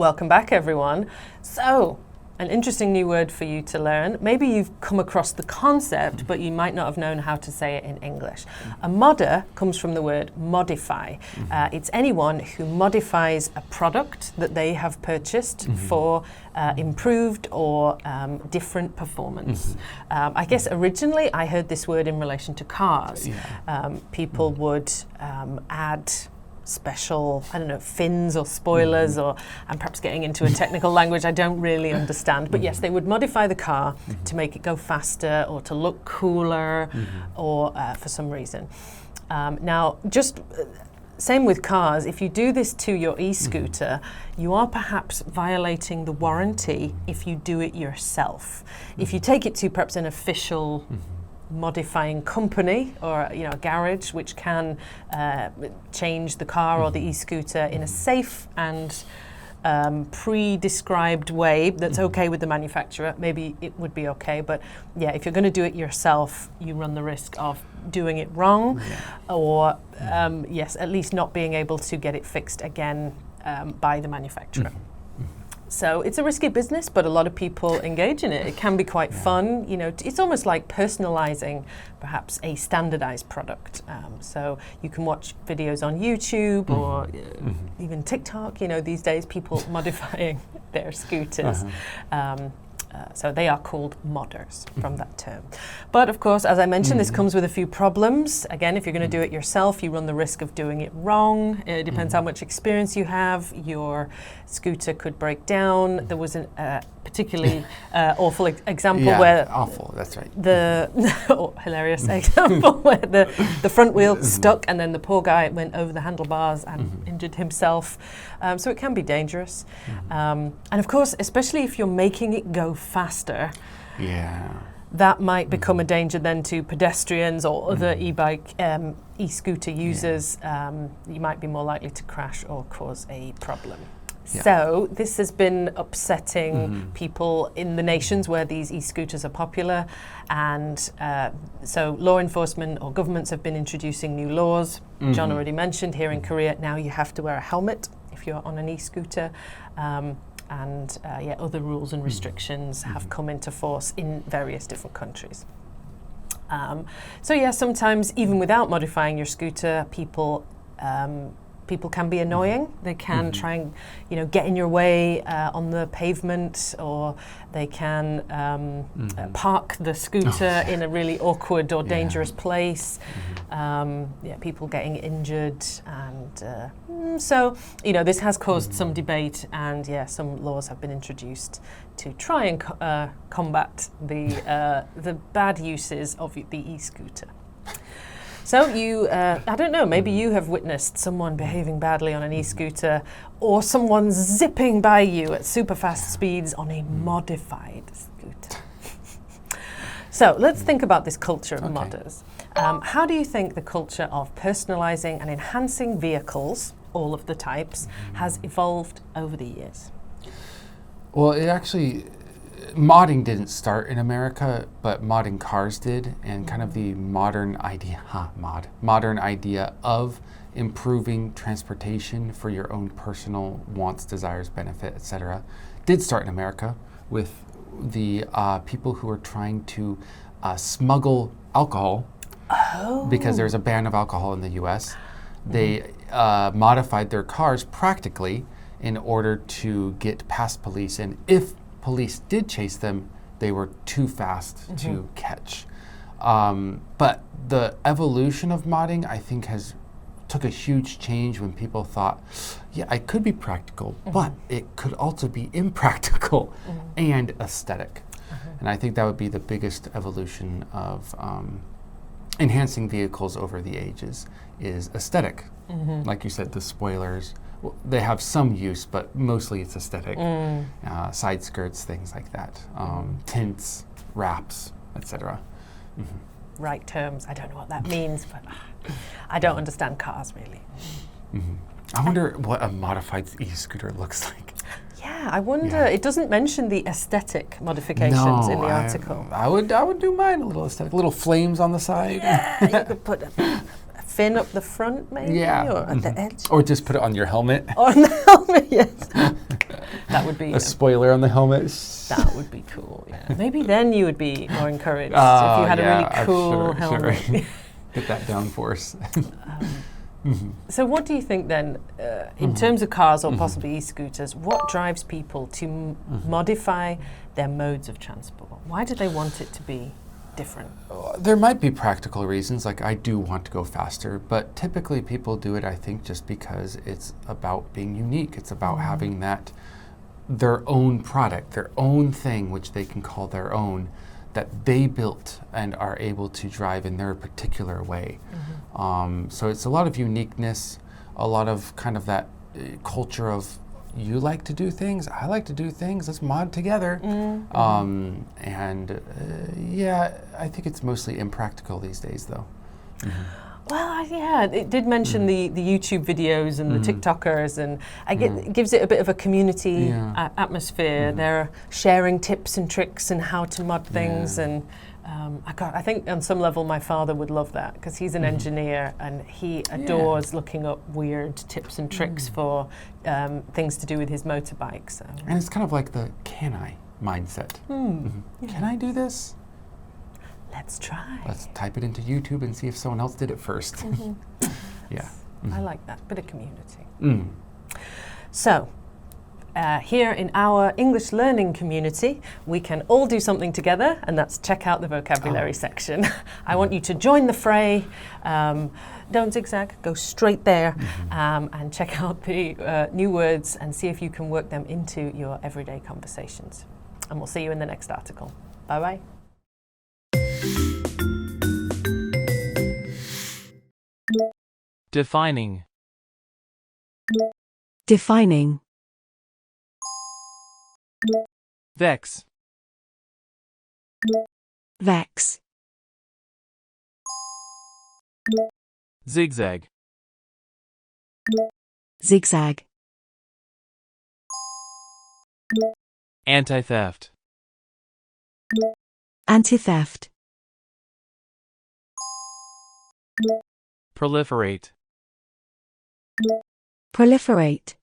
Welcome back, everyone. So, an interesting new word for you to learn. Maybe you've come across the concept, but you might not have known how to say it in English. A modder comes from the word modify. It's anyone who modifies a product that they have purchased for improved or different performance. I guess originally I heard this word in relation to cars. People would add special, I don't know, fins or spoilers, or I'm perhaps getting into a technical language I don't really understand. But yes, they would modify the car to make it go faster or to look cooler or for some reason. Now, just same with cars, if you do this to your e-scooter, you are perhaps violating the warranty if you do it yourself. If you take it to perhaps an official modifying company or a garage which can change the car or the e-scooter in a safe and pre-described way that's okay with the manufacturer, maybe it would be okay. But yeah, if you're going to do it yourself, you run the risk of doing it wrong or yes, at least not being able to get it fixed again by the manufacturer. So it's a risky business, but a lot of people engage in it. It can be quite fun. It's almost like personalizing perhaps a standardized product. So you can watch videos on YouTube or even TikTok. These days people modifying their scooters. So they are called modders from that term. But of course, as I mentioned, this comes with a few problems. Again, if you're going to do it yourself, you run the risk of doing it wrong. It depends how much experience you have. Your scooter could break down. There was a particularly awful example where... awful, that's right. Hilarious example where the front wheel stuck and then the poor guy went over the handlebars and injured himself. So it can be dangerous. And of course, especially if you're making it go faster, that might become a danger then to pedestrians or other e-bike, e-scooter users. You might be more likely to crash or cause a problem. So this has been upsetting people in the nations where these e-scooters are popular, and so law enforcement or governments have been introducing new laws. John already mentioned here in Korea now you have to wear a helmet if you're on an e-scooter, and other rules and restrictions have come into force in various different countries. So sometimes even without modifying your scooter, people can be annoying. They can try and get in your way on the pavement, or they can park the scooter in a really awkward or dangerous place. People getting injured, and so this has caused some debate, and some laws have been introduced to try and combat the bad uses of the e-scooter. So you, I don't know, maybe you have witnessed someone behaving badly on an e-scooter, or someone zipping by you at super fast speeds on a modified scooter. So let's think about this culture of modders. How do you think the culture of personalizing and enhancing vehicles, all of the types, has evolved over the years? Well, modding didn't start in America, but modding cars did, and kind of the modern idea of improving transportation for your own personal wants, desires, benefit, etc., did start in America with the people who were trying to smuggle alcohol because there's a ban of alcohol in the U.S. They modified their cars practically in order to get past police, and if police did chase them, they were too fast to catch. But the evolution of modding, I think, took a huge change when people thought, it could be practical, but it could also be impractical and aesthetic. And I think that would be the biggest evolution of enhancing vehicles over the ages is aesthetic. Like you said, the spoilers, they have some use, but mostly it's aesthetic. Side skirts, things like that. Tints, wraps, etc. Right terms. I don't know what that means, but I don't understand cars really. I wonder what a modified e-scooter looks like. Yeah, I wonder. It doesn't mention the aesthetic modifications in the article. I would do mine a little aesthetic, little flames on the side. Yeah, you could put a fin up the front, maybe, or at the edge. Or just put it on your helmet. On the helmet, yes. That would be a spoiler on the helmet. that would be cool. Yeah. Maybe then you would be more encouraged if you had a really cool helmet. Sure. Get that downforce. So what do you think then, in terms of cars or possibly e-scooters, what drives people to modify their modes of transport? Why do they want it to be different? There might be practical reasons, like I do want to go faster, but typically people do it, I think, just because it's about being unique. It's about having that, their own product, their own thing, which they can call their own, that they built and are able to drive in their particular way. So it's a lot of uniqueness, a lot of kind of that culture of, you like to do things, I like to do things, let's mod together. Yeah, I think it's mostly impractical these days though. Well, yeah, it did mention the YouTube videos and the TikTokers, and it gives it a bit of a community atmosphere. They're sharing tips and tricks and how to mod things, and I think on some level my father would love that, because he's an engineer and he adores looking up weird tips and tricks for things to do with his motorbike. So. And it's kind of like the can I mindset. Can I do this? Let's try. Let's type it into YouTube and see if someone else did it first. Yeah. I like that, bit of community. So, here in our English learning community, we can all do something together, and that's check out the vocabulary section. I want you to join the fray. Don't zigzag, go straight there and check out the new words and see if you can work them into your everyday conversations. And we'll see you in the next article. Bye-bye. Defining. Defining. Vex. Vex. Zigzag. Zigzag. Anti-theft. Anti-theft. Proliferate. Proliferate.